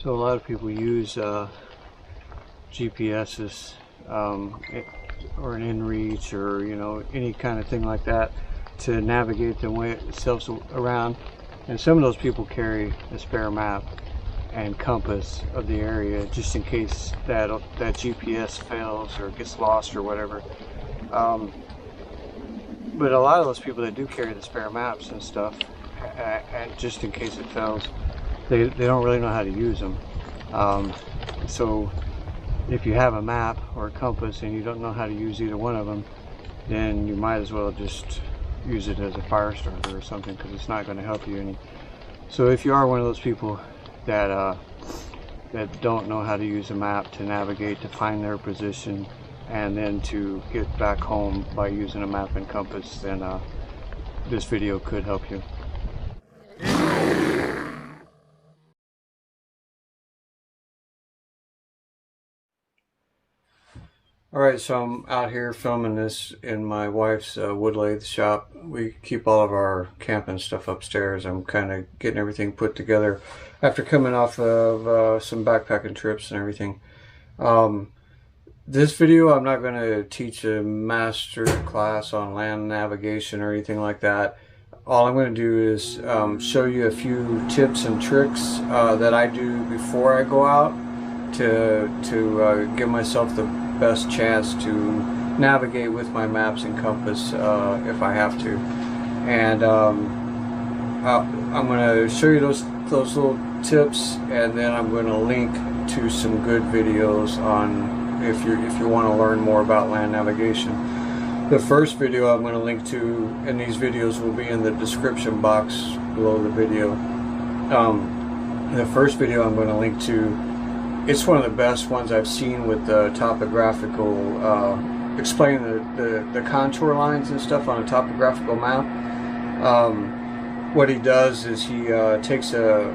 So a lot of people use GPSs or an inReach, or any kind of thing like that to navigate themselves around. And some of those people carry a spare map and compass of the area just in case that GPS fails or gets lost or whatever. But a lot of those people that do carry the spare maps and stuff, and just in case it fails, they don't really know how to use them. So if you have a map or a compass and you don't know how to use either one of them, then you might as well just use it as a fire starter or something, because it's not going to help you any. So if you are one of those people that don't know how to use a map to navigate, to find their position, and then to get back home by using a map and compass, then this video could help you. Alright, so I'm out here filming this in my wife's wood lathe shop. We keep all of our camping stuff upstairs. I'm kind of getting everything put together after coming off of some backpacking trips and everything. This video, I'm not going to teach a master class on land navigation or anything like that. All I'm going to do is show you a few tips and tricks that I do before I go out to give myself the best chance to navigate with my maps and compass if I have to. And I'm going to show you those little tips, and then I'm going to link to some good videos on if you want to learn more about land navigation. The first video I'm going to link to, and these videos will be in the description box below the video. The first video I'm going to link to, it's one of the best ones I've seen with the topographical, explaining the contour lines and stuff on a topographical map. What he does is he takes a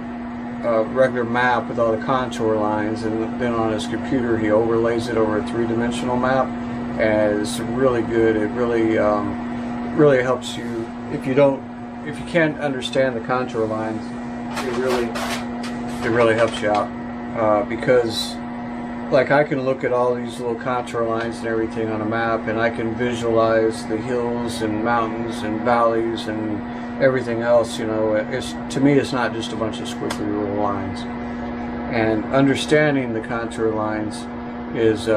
regular map with all the contour lines, and then on his computer he overlays it over a three-dimensional map, and it's really good. It really helps you if you can't understand the contour lines. It really helps you out. Because like I can look at all these little contour lines and everything on a map, and I can visualize the hills and mountains and valleys and everything else. To me it's not just a bunch of squiggly little lines. And understanding the contour lines is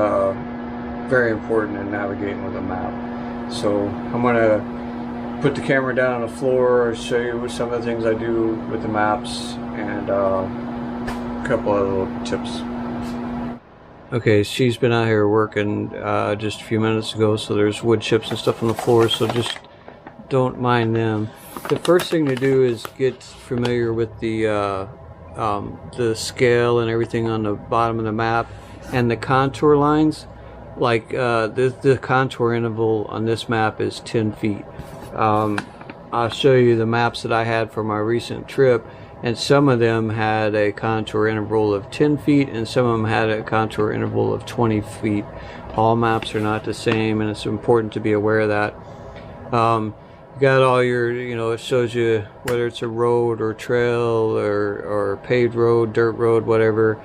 very important in navigating with a map. So I'm going to put the camera down on the floor, show you some of the things I do with the maps, and couple of little tips. Okay, she's been out here working just a few minutes ago, so there's wood chips and stuff on the floor, so just don't mind them. The first thing to do is get familiar with the scale and everything on the bottom of the map and the contour lines. Like the contour interval on this map is 10 feet. I'll show you the maps that I had for my recent trip, and some of them had a contour interval of 10 feet and some of them had a contour interval of 20 feet. All maps are not the same, and it's important to be aware of that. You got all your, it shows you whether it's a road or trail or paved road, dirt road, whatever.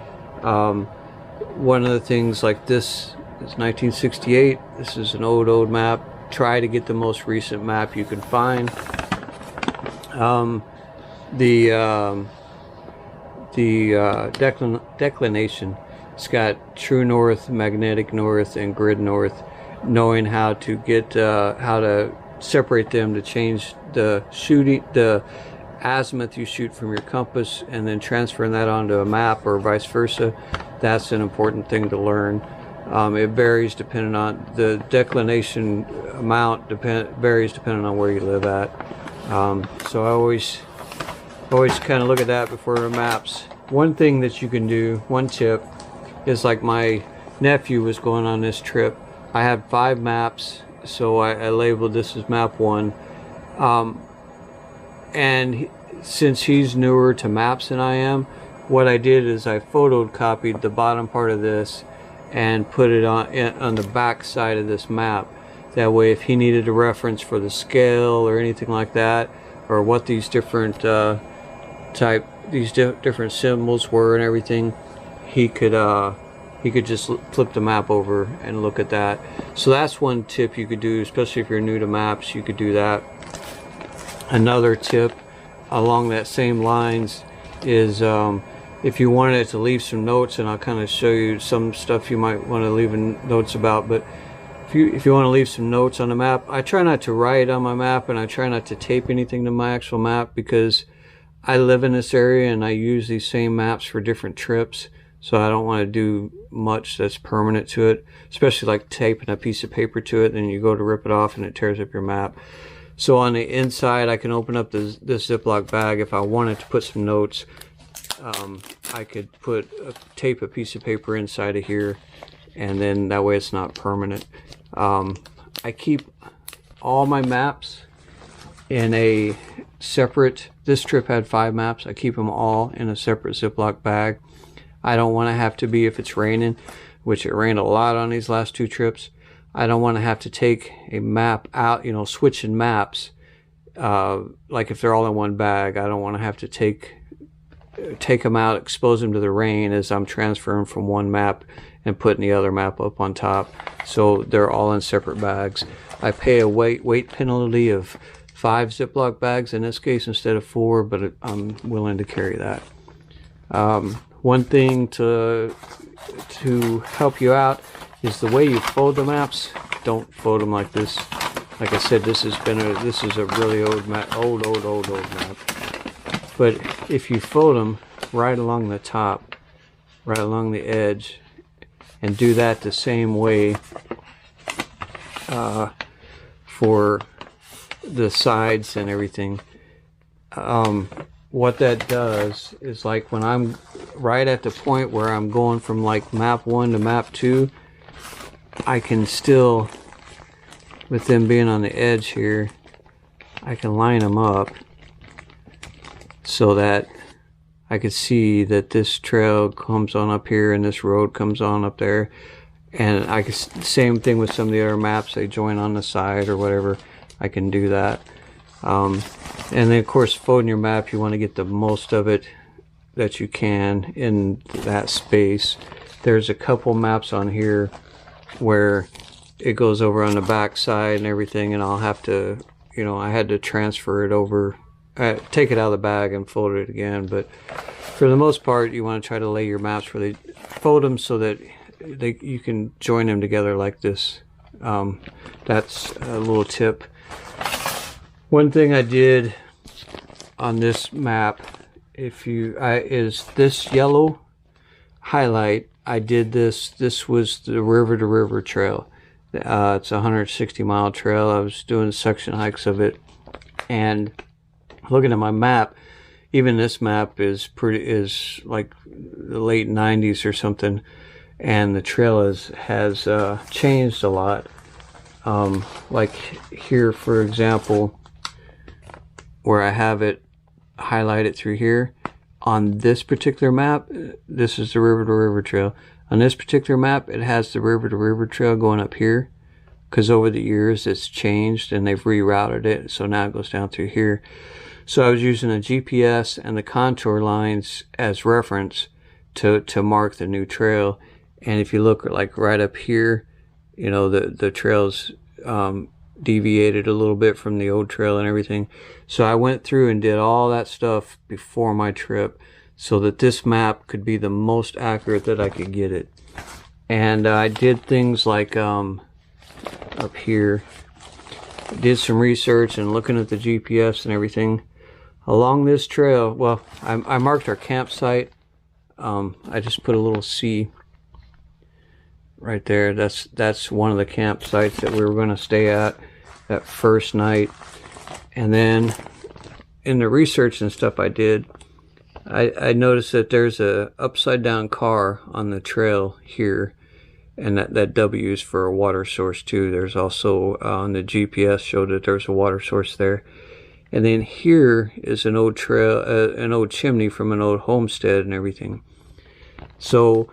One of the things, like this is 1968. This is an old map. Try to get the most recent map you can find. The declination, it's got true north, magnetic north, and grid north. Knowing how to get how to separate them to change the azimuth you shoot from your compass, and then transferring that onto a map or vice versa, that's an important thing to learn. It varies depending on the declination amount, varies depending on where you live at. So I always kind of look at that before the maps. One thing that you can do, one tip, is like my nephew was going on this trip. I had 5 maps, so I labeled this as map 1. And since he's newer to maps than I am, what I did is I photocopied the bottom part of this and put it on the back side of this map. That way, if he needed a reference for the scale or anything like that, or what these different type these different symbols were and everything, he could just flip the map over and look at that. So that's one tip you could do, especially if you're new to maps. You could do that. Another tip along that same lines is if you wanted to leave some notes, and I'll kind of show you some stuff you might want to leave notes about, but if you want to leave some notes on the map, I try not to write on my map, and I try not to tape anything to my actual map, because I live in this area and I use these same maps for different trips, so I don't want to do much that's permanent to it, especially like taping a piece of paper to it, then you go to rip it off and it tears up your map. So on the inside, I can open up this Ziploc bag. If I wanted to put some notes, I could tape a piece of paper inside of here, and then that way it's not permanent. I keep all my maps in a separate, this trip had 5 maps, I keep them all in a separate Ziploc bag. I don't want to have to be, if it's raining, which it rained a lot on these last 2 trips, I don't want to have to take a map out, you know, switching maps, like if they're all in one bag, I don't want to have to take them out, expose them to the rain as I'm transferring from one map and putting the other map up on top. So they're all in separate bags. I pay a weight penalty of 5 Ziploc bags in this case instead of 4, but I'm willing to carry that. One thing to help you out is the way you fold the maps. Don't fold them like this. Like I said, this is a really old map, old map. But if you fold them right along the top, right along the edge, and do that the same way for the sides and everything, what that does is, like when I'm right at the point where I'm going from like map 1 to map 2, I can still, with them being on the edge here, I can line them up so that I could see that this trail comes on up here and this road comes on up there. And I can, same thing with some of the other maps, they join on the side or whatever, I can do that. And then of course, folding your map, you want to get the most of it that you can in that space. There's a couple maps on here where it goes over on the back side and everything, and I'll have to, you know, I had to transfer it over, take it out of the bag and fold it again. But for the most part, you want to try to lay your maps where they fold them so that you can join them together like this. That's a little tip. One thing I did on this map, is this yellow highlight. I did this was the river to river trail. It's a 160-mile trail. I was doing section hikes of it, and looking at my map, even this map is like the late 90s or something, and the trail has changed a lot. Like here, for example, where I have it highlighted through here, on this particular map, this is the river to river trail. On this particular map, it has the river to river trail going up here, because over the years it's changed and they've rerouted it, so now it goes down through here. So I was using a GPS and the contour lines as reference to mark the new trail. And if you look like right up here, you know, the trail's deviated a little bit from the old trail and everything. So I went through and did all that stuff before my trip so that this map could be the most accurate that I could get it. And I did things like up here, did some research and looking at the GPS and everything along this trail. Well, I marked our campsite. I just put a little C right there. That's one of the campsites that we were going to stay at that first night. And then in the research and stuff I did, I noticed that there's a upside down car on the trail here, and that W is for a water source too. There's also on the GPS showed that there's a water source there. And then here is an old trail, an old chimney from an old homestead and everything. So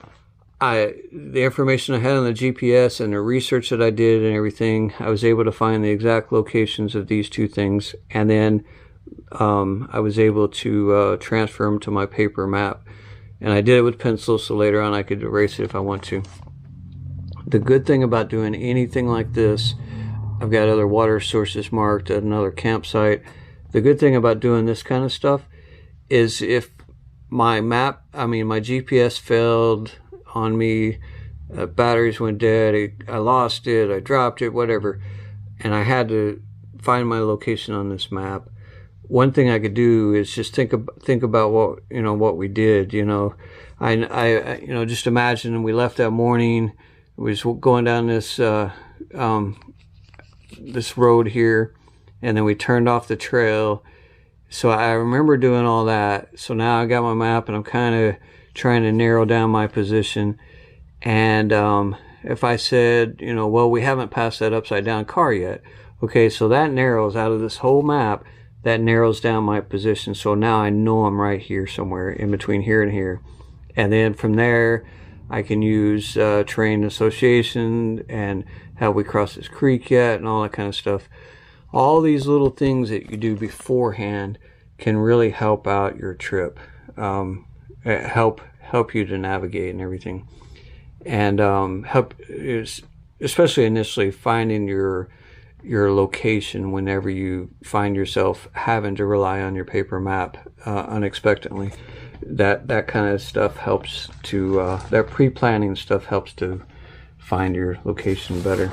the information I had on the GPS and the research that I did and everything, I was able to find the exact locations of these two things. And then I was able to transfer them to my paper map. And I did it with pencil, so later on I could erase it if I want to. The good thing about doing anything like this, I've got other water sources marked at another campsite. The good thing about doing this kind of stuff is if my GPS failed on me, batteries went dead, I lost it, I dropped it, whatever, and I had to find my location on this map. One thing I could do is just think about what we did. I just imagine we left that morning. We was going down this this road here, and then we turned off the trail. So I remember doing all that. So now I got my map, and I'm kind of trying to narrow down my position. And if I said, well, we haven't passed that upside down car yet. Okay, so that narrows out of this whole map. That narrows down my position. So now I know I'm right here somewhere in between here and here. And then from there, I can use terrain association and have we crossed this creek yet and all that kind of stuff. All these little things that you do beforehand can really help out your trip, help you to navigate and everything, and help especially initially finding your location whenever you find yourself having to rely on your paper map unexpectedly. That kind of stuff helps to that pre-planning stuff helps to find your location better.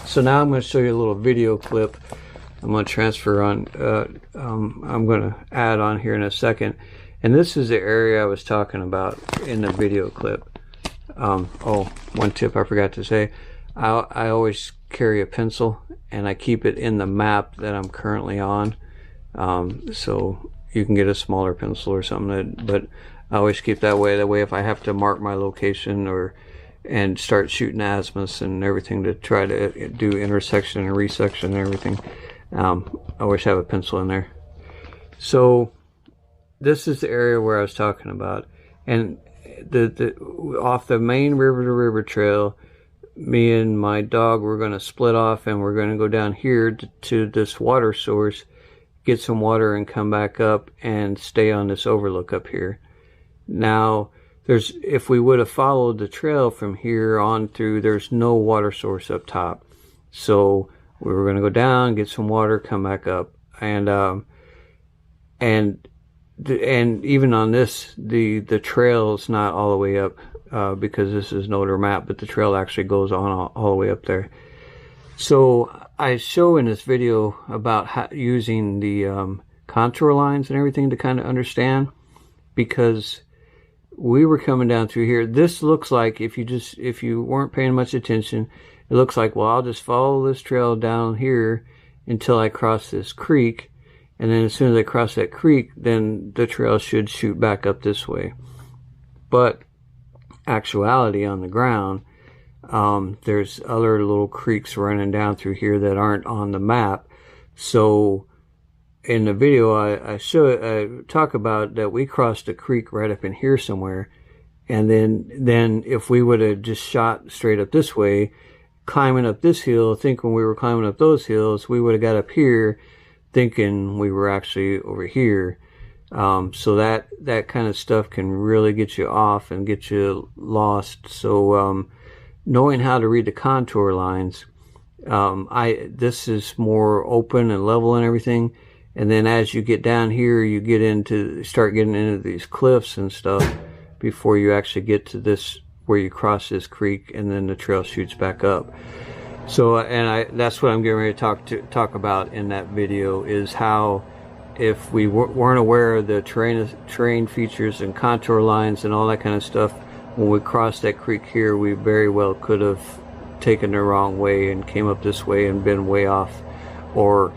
So now I'm going to show you a little video clip. I'm going to transfer on. I'm going to add on here in a second. And this is the area I was talking about in the video clip. Oh, one tip I forgot to say. I always carry a pencil, and I keep it in the map that I'm currently on. So you can get a smaller pencil or something, but I always keep that way. That way, if I have to mark my location and start shooting azimuths and everything to try to do intersection and resection and everything, I always have a pencil in there. So this is the area where I was talking about, and off the main river to river trail, me and my dog were going to split off, and we're going to go down here to this water source, get some water, and come back up and stay on this overlook up here. Now, if we would have followed the trail from here on through, there's no water source up top. So we were going to go down, get some water, come back up, and even on this, the trail is not all the way up because this is an older map, but the trail actually goes on all the way up there. So I show in this video about using the contour lines and everything to kind of understand, because we were coming down through here. This looks like, if you weren't paying much attention, it looks like, well, I'll just follow this trail down here until I cross this creek, and then as soon as I cross that creek, then the trail should shoot back up this way. But actuality on the ground, there's other little creeks running down through here that aren't on the map. So in the video, I talk about that we crossed a creek right up in here somewhere, and then if we would have just shot straight up this way, climbing up this hill, thinking we were climbing up those hills, we would have got up here thinking we were actually over here. So that kind of stuff can really get you off and get you lost. So knowing how to read the contour lines, this is more open and level and everything. And then as you get down here, you start getting into these cliffs and stuff before you actually get to this, where you cross this creek, and then the trail shoots back up. So, that's what I'm getting ready to talk about in that video, is how, if we weren't aware of the terrain features and contour lines and all that kind of stuff, when we crossed that creek here, we very well could have taken the wrong way and came up this way and been way off. Or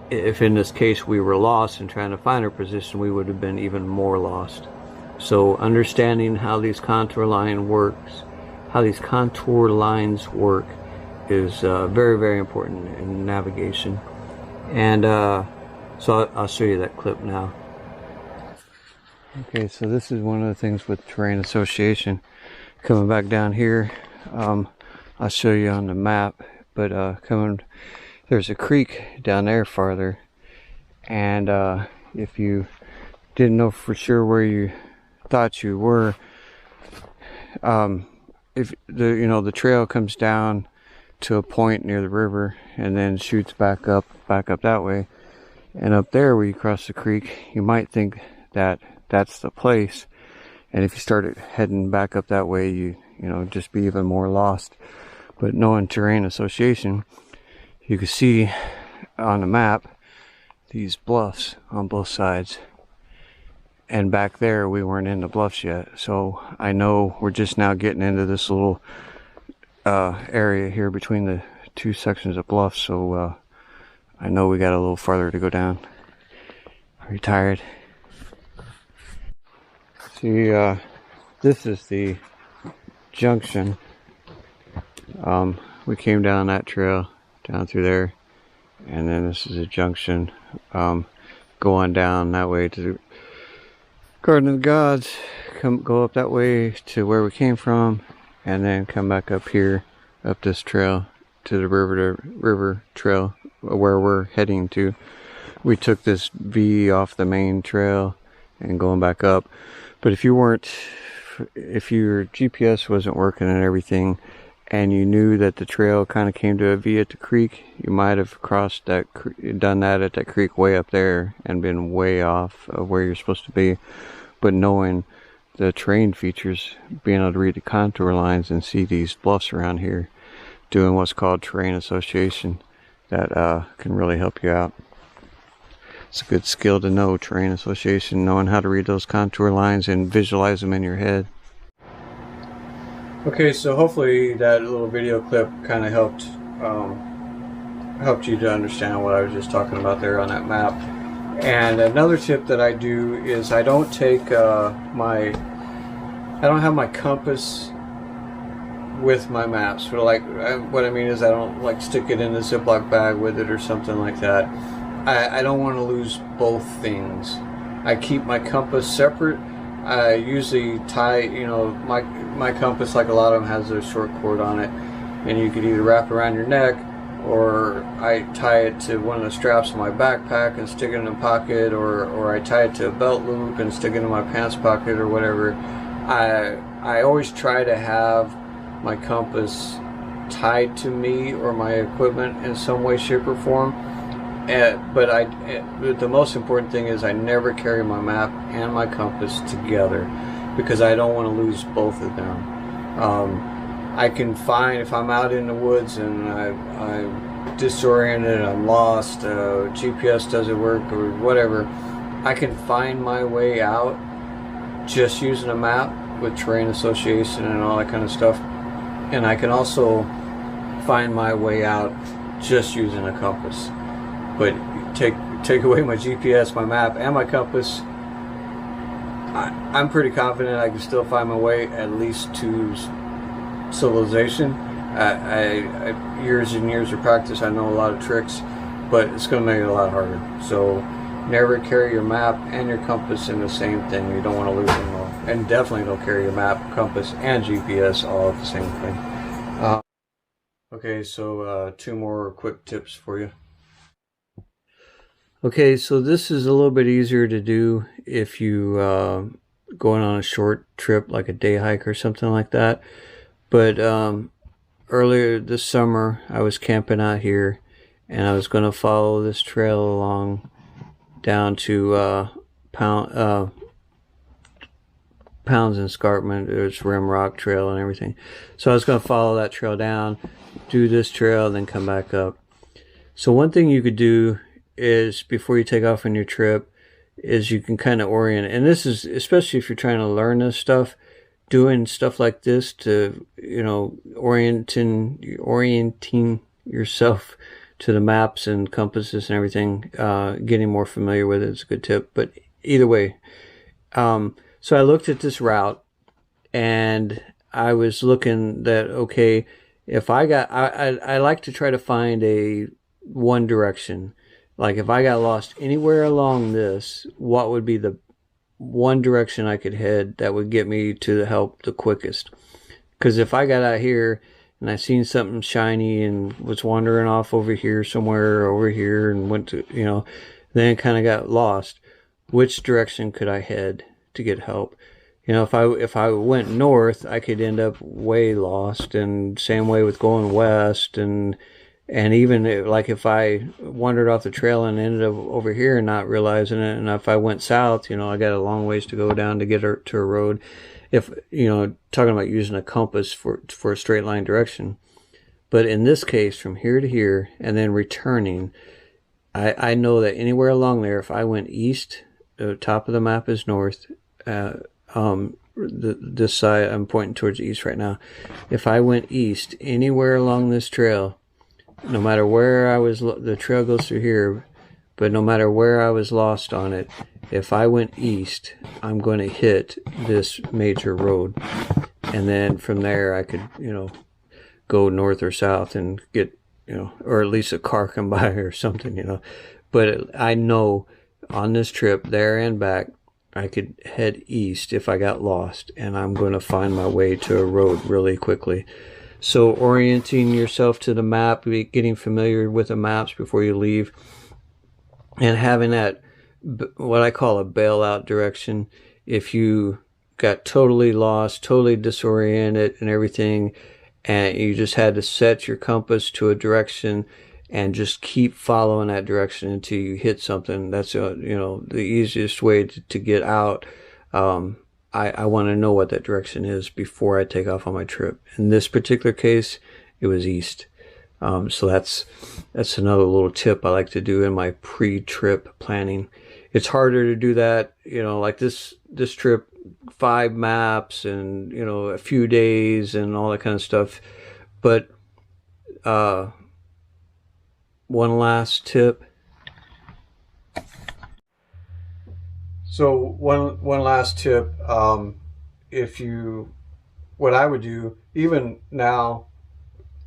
if in this case we were lost and trying to find our position, we would have been even more lost. So understanding how these contour lines work is very, very important in navigation. And so I'll show you that clip now. Okay, so this is one of the things with terrain association. Coming back down here, I'll show you on the map, but there's a creek down there farther, And if you didn't know for sure where you thought you were, if the trail comes down to a point near the river and then shoots back up that way, and up there where you cross the creek, you might think that that's the place, and if you started heading back up that way, you just be even more lost. But knowing terrain association, you can see on the map these bluffs on both sides, and back there we weren't in the bluffs yet, so I know we're just now getting into this little area here between the two sections of bluffs, so I know we got a little farther to go down. Are you tired? See, this is the junction. We came down that trail down through there, and then this is a junction going down that way to the Garden of the Gods. Go up that way to where we came from, and then come back up here, up this trail to the river trail where we're heading to. We took this V off the main trail and going back up. But if your GPS wasn't working and everything, and you knew that the trail kind of came to a V at the creek, you might have done that at that creek way up there and been way off of where you're supposed to be. But knowing the terrain features, being able to read the contour lines and see these bluffs around here, doing what's called terrain association, that can really help you out. It's a good skill to know, terrain association, knowing how to read those contour lines and visualize them in your head. Okay, so hopefully that little video clip kind of helped you to understand what I was just talking about there on that map. And another tip that I do is I don't take I don't have my compass with my maps. So what I mean is I don't like stick it in a Ziploc bag with it or something like that. I don't want to lose both things. I keep my compass separate. I usually tie, my compass, like a lot of them, has a short cord on it, and you could either wrap it around your neck, or I tie it to one of the straps of my backpack and stick it in a pocket, or I tie it to a belt loop and stick it in my pants pocket or whatever. I always try to have my compass tied to me or my equipment in some way, shape, or form. But the most important thing is I never carry my map and my compass together, because I don't want to lose both of them. I can find, if I'm out in the woods and I'm disoriented, I'm lost, GPS doesn't work or whatever, I can find my way out just using a map with terrain association and all that kind of stuff. And I can also find my way out just using a compass. But take away my GPS, my map, and my compass, I'm pretty confident I can still find my way at least to civilization. Years and years of practice, I know a lot of tricks, but it's going to make it a lot harder. So never carry your map and your compass in the same thing. You don't want to lose them all. And definitely don't carry your map, compass, and GPS all at the same thing. Okay, so 2 more quick tips for you. Okay, so this is a little bit easier to do if you going on a short trip, like a day hike or something like that. But earlier this summer, I was camping out here, and I was going to follow this trail along down to Pounds and Escarpment. There's Rim Rock Trail and everything. So I was going to follow that trail down, do this trail, and then come back up. So one thing you could do is, before you take off on your trip, is you can kind of orient, and this is especially if you're trying to learn this stuff, doing stuff like this to, orienting yourself to the maps and compasses and everything, getting more familiar with it is a good tip. But either way, so I looked at this route, and I was looking that, okay, if I like to try to find one direction. Like if I got lost anywhere along this, what would be the one direction I could head that would get me to the help the quickest? Because if I got out here and I seen something shiny and was wandering off over here somewhere or over here and went to, then kind of got lost. Which direction could I head to get help? You know, if I went north, I could end up way lost, and same way with going west, and even like if I wandered off the trail and ended up over here and not realizing it, and if I went south, you know, I got a long ways to go down to get to a road. If, you know, talking about using a compass for a straight line direction. But in this case, from here to here and then returning, I know that anywhere along there, if I went east, the top of the map is north. This side, I'm pointing towards east right now. If I went east anywhere along this trail, no matter where I was, the trail goes through here, but no matter where I was lost on it, if I went east, I'm going to hit this major road. And then from there, I could, you know, go north or south and get, you know, or at least a car come by or something, you know. But I know on this trip, there and back, I could head east if I got lost, and I'm going to find my way to a road really quickly. So orienting yourself to the map, getting familiar with the maps before you leave, and having that, what I call a bailout direction. If you got totally lost, totally disoriented and everything, and you just had to set your compass to a direction and just keep following that direction until you hit something, that's you know, the easiest way to get out. I want to know what that direction is before I take off on my trip. In this particular case, it was east. So that's another little tip I like to do in my pre-trip planning. It's harder to do that, you know, like this trip, 5 maps and, you know, a few days and all that kind of stuff. But one last tip. So one last tip, what I would do, even now,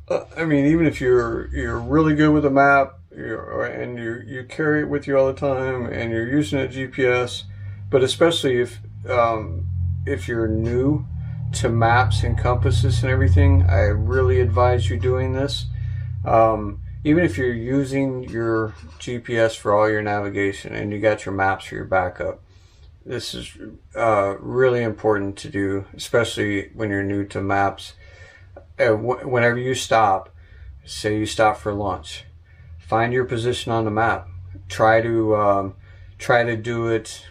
I mean, even if you're really good with a map, and you carry it with you all the time, and you're using a GPS, but especially if you're new to maps and compasses and everything, I really advise you doing this. Even if you're using your GPS for all your navigation and you got your maps for your backup, this is really important to do, especially when you're new to maps. Whenever you stop, say you stop for lunch, find your position on the map. Try to do it,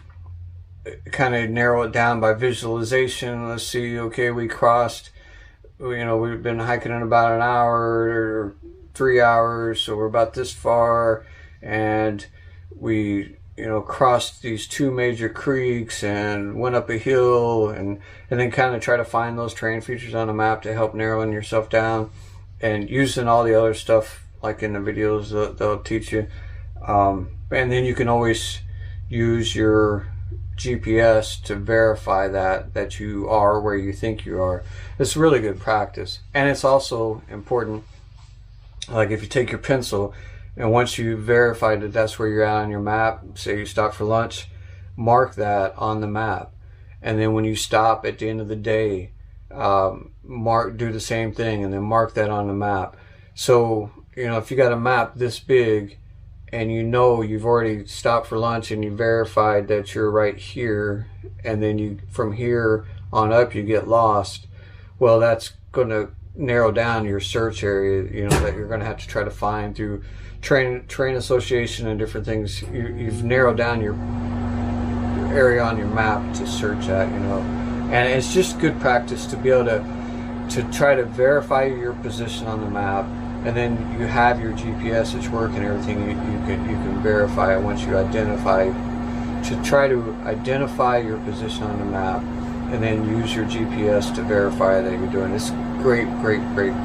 kind of narrow it down by visualization. Let's see, okay, we crossed, you know, we've been hiking in about an hour or 3 hours, so we're about this far, and we, you know, crossed these 2 major creeks and went up a hill, and then kind of try to find those terrain features on the map to help narrowing yourself down, and using all the other stuff like in the videos they'll teach you. And then you can always use your GPS to verify that you are where you think you are. It's really good practice, and it's also important. Like if you take your pencil, and once you verify that that's where you're at on your map, say you stop for lunch, mark that on the map. And then when you stop at the end of the day, do the same thing, and then mark that on the map. So, you know, if you got a map this big, and you know you've already stopped for lunch and you verified that you're right here, and then you from here on up you get lost, well, that's going to narrow down your search area, you know, that you're going to have to try to find through train association and different things. You've narrowed down your area on your map to search at, you know. And it's just good practice to be able to try to verify your position on the map, and then you have your GPS that's working, everything. You can verify it once you identify, to try to identify your position on the map, and then use your GPS to verify that you're doing this. Great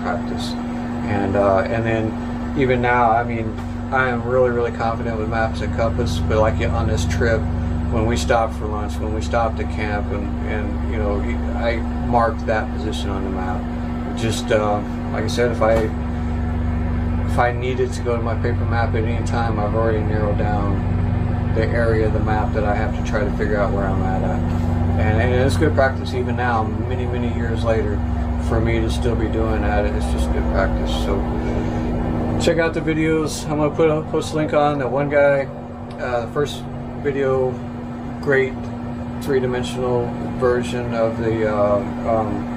practice. And then even now, I mean, I am really confident with maps and compass. But like on this trip, when we stopped for lunch, when we stopped at camp, and you know, I marked that position on the map. Just like I said, if I needed to go to my paper map at any time, I've already narrowed down the area of the map that I have to try to figure out where I'm at. And it's good practice even now, many years later, for me to still be doing that. It's just good practice. So check out the videos. I'm gonna post a link on that one guy. The first video, great three-dimensional version of the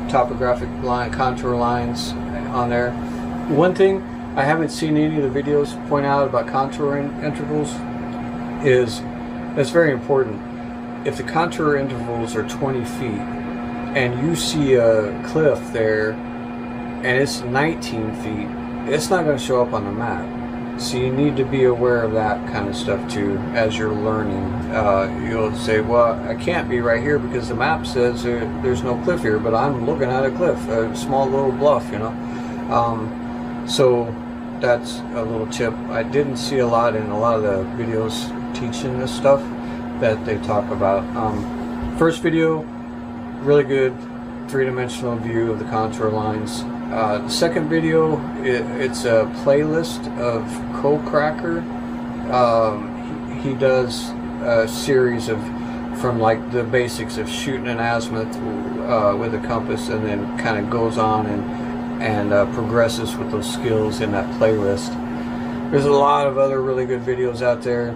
topographic contour lines on there. One thing I haven't seen any of the videos point out about contouring intervals is that's very important. If the contour intervals are 20 feet and you see a cliff there and it's 19 feet, it's not going to show up on the map. So you need to be aware of that kind of stuff too as you're learning. You'll say, well, I can't be right here because the map says there's no cliff here, but I'm looking at a cliff, a small little bluff, you know. So that's a little tip. I didn't see a lot in a lot of the videos teaching this stuff that they talk about. First video, really good three-dimensional view of the contour lines. The second video, it's a playlist of Cracker. He does a series of, from like the basics of shooting an azimuth with a compass, and then kind of goes on and progresses with those skills in that playlist. There's a lot of other really good videos out there.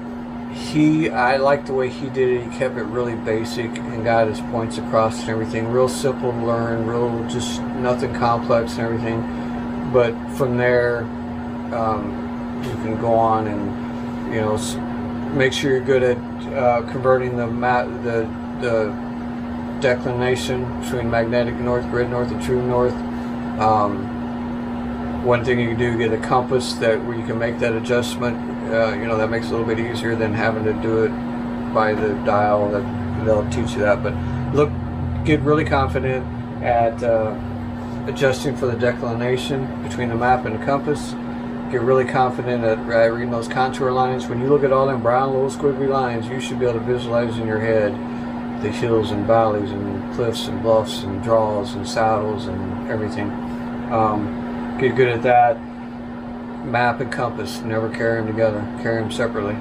I like the way he did it. He kept it really basic and got his points across and everything. Real simple to learn, real just nothing complex and everything. But from there, you can go on and, you know, make sure you're good at converting the declination between magnetic north, grid north, and true north. One thing you can do, get a compass where you can make that adjustment. You know, that makes it a little bit easier than having to do it by the dial. They'll teach you that. But get really confident at adjusting for the declination between the map and the compass. Get really confident at reading those contour lines. When you look at all them brown little squiggly lines, you should be able to visualize in your head the hills and valleys and cliffs and bluffs and draws and saddles and everything. Get good at that. Map and compass, never carry them together, carry them separately.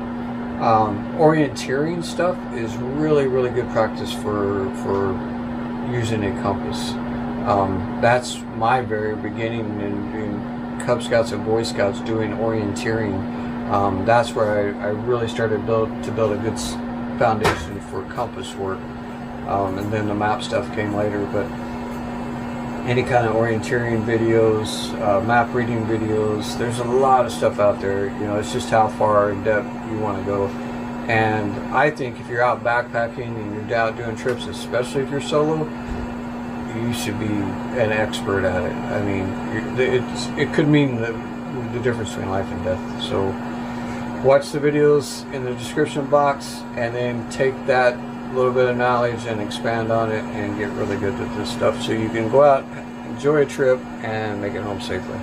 Orienteering stuff is really, really good practice for using a compass. That's my very beginning in Cub Scouts and Boy Scouts, doing orienteering. That's where I really started to build a good foundation for compass work, and then the map stuff came later. But any kind of orienteering videos, map reading videos, there's a lot of stuff out there. You know, it's just how far in depth you want to go. And I think if you're out backpacking and you're out doing trips, especially if you're solo, you should be an expert at it. I mean, it could mean the difference between life and death. So watch the videos in the description box, and then take that little bit of knowledge and expand on it and get really good at this stuff so you can go out, enjoy a trip, and make it home safely.